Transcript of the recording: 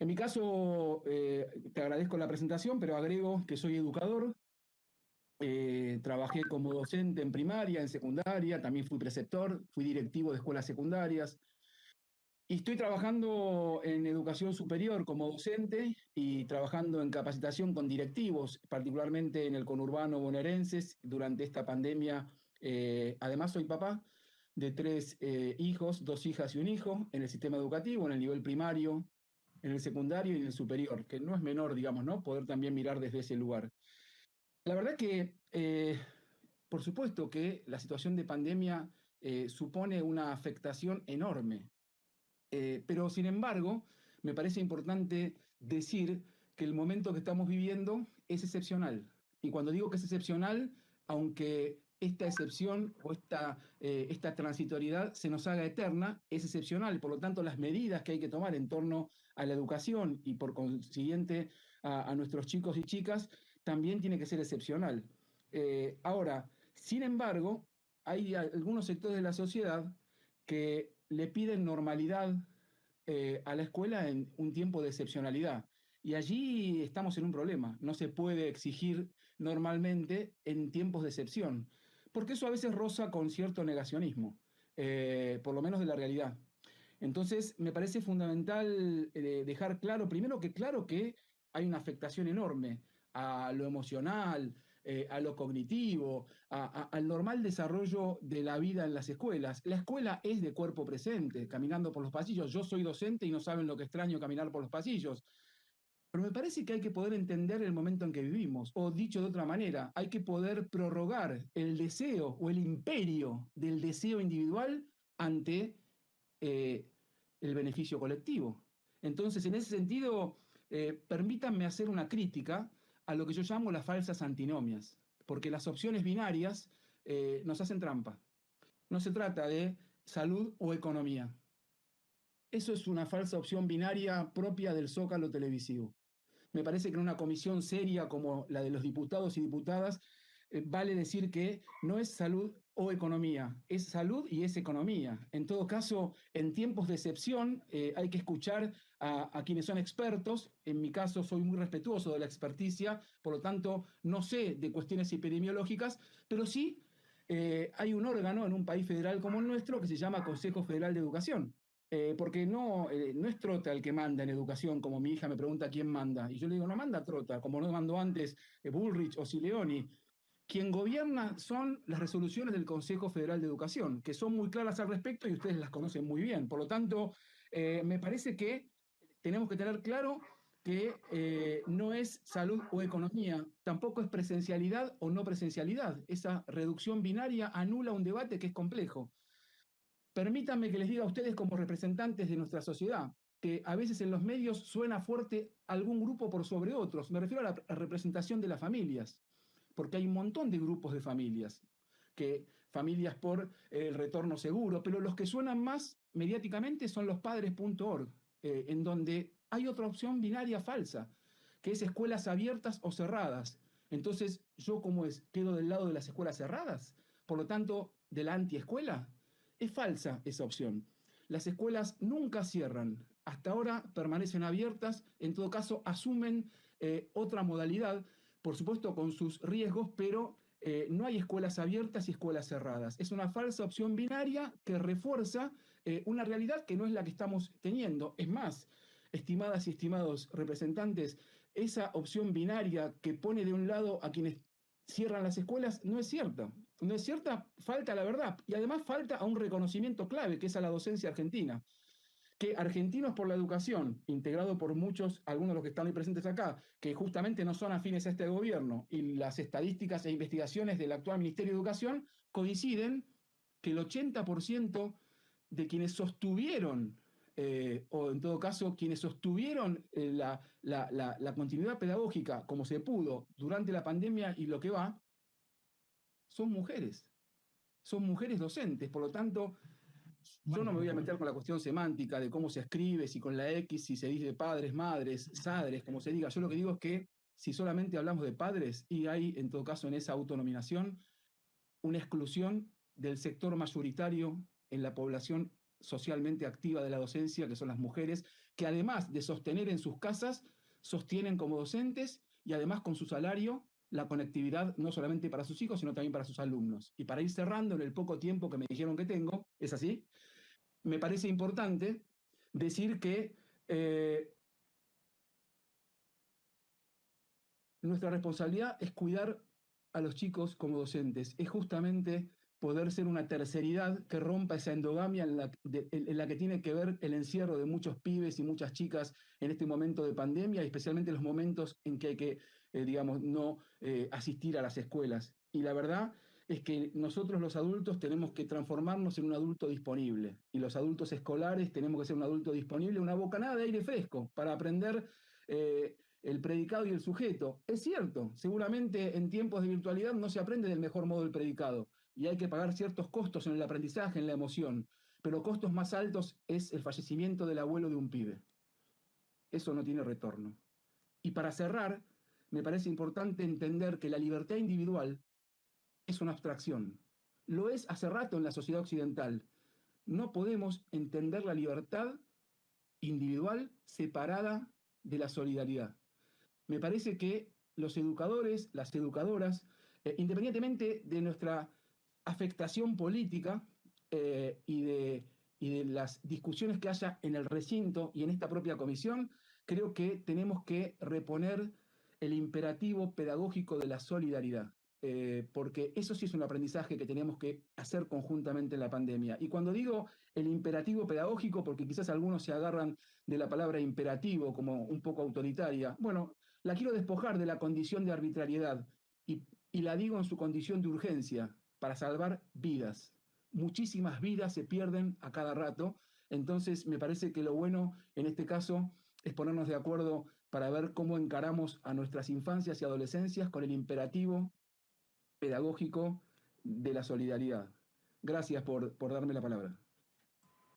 En mi caso, te agradezco la presentación, pero agrego que soy educador. Trabajé como docente en primaria, en secundaria, también fui preceptor, fui directivo de escuelas secundarias. Y estoy trabajando en educación superior como docente y trabajando en capacitación con directivos, particularmente en el conurbano bonaerense durante esta pandemia. Además, soy papá de tres hijos, dos hijas y un hijo, en el sistema educativo, en el nivel primario, en el secundario y en el superior, que no es menor, digamos, ¿no? Poder también mirar desde ese lugar. La verdad que, por supuesto que la situación de pandemia supone una afectación enorme, pero sin embargo, me parece importante decir que el momento que estamos viviendo es excepcional. Y cuando digo que es excepcional, aunque esta excepción o esta transitoriedad se nos haga eterna, es excepcional. Por lo tanto, las medidas que hay que tomar en torno a la educación y por consiguiente a nuestros chicos y chicas también tiene que ser excepcional. Ahora, sin embargo, hay algunos sectores de la sociedad que le piden normalidad a la escuela en un tiempo de excepcionalidad. Y allí estamos en un problema. No se puede exigir normalmente en tiempos de excepción, porque eso a veces roza con cierto negacionismo, por lo menos de la realidad. Entonces, me parece fundamental dejar claro, primero que claro que hay una afectación enorme a lo emocional, a lo cognitivo, al normal desarrollo de la vida en las escuelas. La escuela es de cuerpo presente, caminando por los pasillos. Yo soy docente y no saben lo que extraño caminar por los pasillos. Pero me parece que hay que poder entender el momento en que vivimos, o dicho de otra manera, hay que poder prorrogar el deseo o el imperio del deseo individual ante eh, el beneficio colectivo. Entonces, en ese sentido, permítanme hacer una crítica a lo que yo llamo las falsas antinomias, porque las opciones binarias nos hacen trampa. No se trata de salud o economía. Eso es una falsa opción binaria propia del zócalo televisivo. Me parece que en una comisión seria como la de los diputados y diputadas, vale decir que no es salud o economía, es salud y es economía. En todo caso, en tiempos de excepción hay que escuchar a quienes son expertos. En mi caso soy muy respetuoso de la experticia, por lo tanto no sé de cuestiones epidemiológicas, pero sí hay un órgano en un país federal como el nuestro que se llama Consejo Federal de Educación. Porque no es Trota el que manda en educación, como mi hija me pregunta quién manda. Y yo le digo, no manda Trota, como no mandó antes Bullrich o Sileoni. Quien gobierna son las resoluciones del Consejo Federal de Educación, que son muy claras al respecto y ustedes las conocen muy bien. Por lo tanto, me parece que tenemos que tener claro que no es salud o economía, tampoco es presencialidad o no presencialidad. Esa reducción binaria anula un debate que es complejo. Permítanme que les diga a ustedes como representantes de nuestra sociedad, que a veces en los medios suena fuerte algún grupo por sobre otros. Me refiero a la representación de las familias, porque hay un montón de grupos de familias, que familias por el retorno seguro, pero los que suenan más mediáticamente son los padres.org, en donde hay otra opción binaria falsa, que es escuelas abiertas o cerradas. Entonces, ¿yo cómo es? ¿Quedo del lado de las escuelas cerradas? Por lo tanto, de la antiescuela. Es falsa esa opción. Las escuelas nunca cierran, hasta ahora permanecen abiertas, en todo caso asumen otra modalidad, por supuesto con sus riesgos, pero no hay escuelas abiertas y escuelas cerradas. Es una falsa opción binaria que refuerza una realidad que no es la que estamos teniendo. Es más, estimadas y estimados representantes, esa opción binaria que pone de un lado a quienes cierran las escuelas no es cierta. No es cierta, falta la verdad. Y además falta a un reconocimiento clave, que es a la docencia argentina. Que Argentinos por la Educación, integrado por muchos, algunos de los que están ahí presentes acá, que justamente no son afines a este gobierno, y las estadísticas e investigaciones del actual Ministerio de Educación coinciden que el 80% de quienes sostuvieron, o en todo caso, quienes sostuvieron la continuidad pedagógica como se pudo durante la pandemia y lo que va, son mujeres docentes, por lo tanto, yo no me voy a meter con la cuestión semántica de cómo se escribe, si con la X, si se dice padres, madres, sadres, como se diga. Yo lo que digo es que si solamente hablamos de padres, y hay en todo caso en esa autonominación una exclusión del sector mayoritario en la población socialmente activa de la docencia, que son las mujeres, que además de sostener en sus casas, sostienen como docentes y además con su salario la conectividad no solamente para sus hijos, sino también para sus alumnos. Y para ir cerrando en el poco tiempo que me dijeron que tengo, ¿es así? Me parece importante decir que nuestra responsabilidad es cuidar a los chicos como docentes, es justamente poder ser una terceridad que rompa esa endogamia en la que tiene que ver el encierro de muchos pibes y muchas chicas en este momento de pandemia, y especialmente en los momentos en que hay que, digamos, no asistir a las escuelas. Y la verdad es que nosotros los adultos tenemos que transformarnos en un adulto disponible, y los adultos escolares tenemos que ser un adulto disponible, una bocanada de aire fresco para aprender el predicado y el sujeto. Es cierto, seguramente en tiempos de virtualidad no se aprende del mejor modo el predicado y hay que pagar ciertos costos en el aprendizaje, en la emoción, pero costos más altos es el fallecimiento del abuelo de un pibe. Eso no tiene retorno. Y para cerrar, me parece importante entender que la libertad individual es una abstracción. Lo es hace rato en la sociedad occidental. No podemos entender la libertad individual separada de la solidaridad. Me parece que los educadores, las educadoras, independientemente de nuestra afectación política y, y de las discusiones que haya en el recinto y en esta propia comisión, creo que tenemos que reponer el imperativo pedagógico de la solidaridad. Porque eso sí es un aprendizaje que tenemos que hacer conjuntamente en la pandemia. Y cuando digo el imperativo pedagógico, porque quizás algunos se agarran de la palabra imperativo como un poco autoritaria, bueno, la quiero despojar de la condición de arbitrariedad y, y la digo en su condición de urgencia, para salvar vidas. Muchísimas vidas se pierden a cada rato, entonces me parece que lo bueno en este caso es ponernos de acuerdo para ver cómo encaramos a nuestras infancias y adolescencias con el imperativo pedagógico de la solidaridad. Gracias por darme la palabra.